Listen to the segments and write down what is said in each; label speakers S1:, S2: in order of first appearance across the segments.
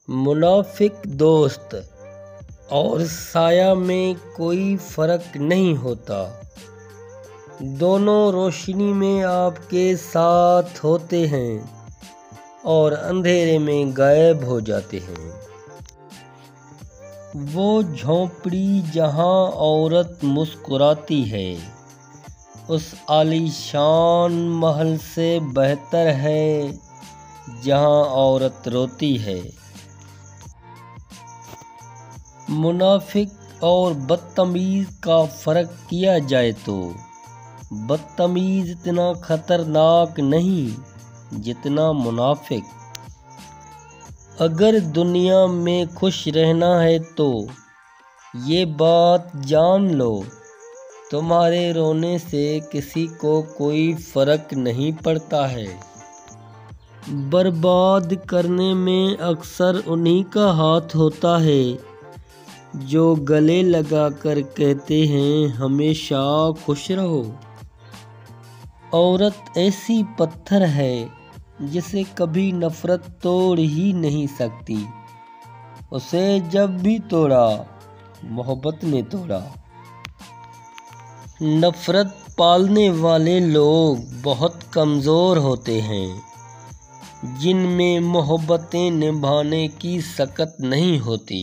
S1: मुनाफिक दोस्त और साया में कोई फर्क नहीं होता। दोनों रोशनी में आपके साथ होते हैं और अंधेरे में गायब हो जाते हैं। वो झोंपड़ी जहां औरत मुस्कुराती है उस आलीशान महल से बेहतर है जहां औरत रोती है। मुनाफिक और बदतमीज का फ़र्क किया जाए तो बदतमीज इतना खतरनाक नहीं जितना मुनाफिक। अगर दुनिया में खुश रहना है तो ये बात जान लो, तुम्हारे रोने से किसी को कोई फ़र्क नहीं पड़ता है। बर्बाद करने में अक्सर उन्हीं का हाथ होता है जो गले लगाकर कहते हैं हमेशा खुश रहो। औरत ऐसी पत्थर है जिसे कभी नफ़रत तोड़ ही नहीं सकती। उसे जब भी तोड़ा मोहब्बत ने तोड़ा। नफ़रत पालने वाले लोग बहुत कमज़ोर होते हैं जिनमें मोहब्बतें निभाने की सकत नहीं होती।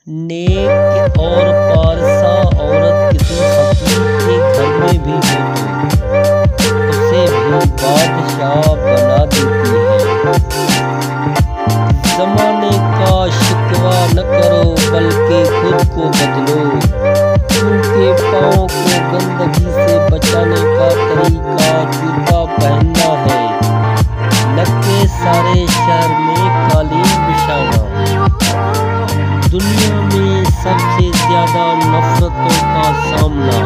S1: नेक और पारसा औरत किसी फकीर के घर में भी हो तो उसे भी बादशाह बना देती है। ज़माने का शिकवा न करो बल्कि खुद को बदलो, क्योंकि पाँव को गंदगी से बचाने का तरीका जूता पहनना है, न के सारे शहर में कालीन बिछाना। दुनिया में सबसे ज़्यादा नफ़रतों का सामना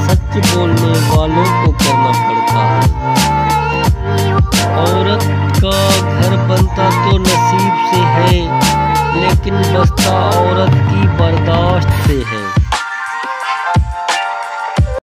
S1: सच बोलने वालों को करना पड़ता है। औरत का घर बनता तो नसीब से है, लेकिन बसता औरत की बर्दाश्त से है।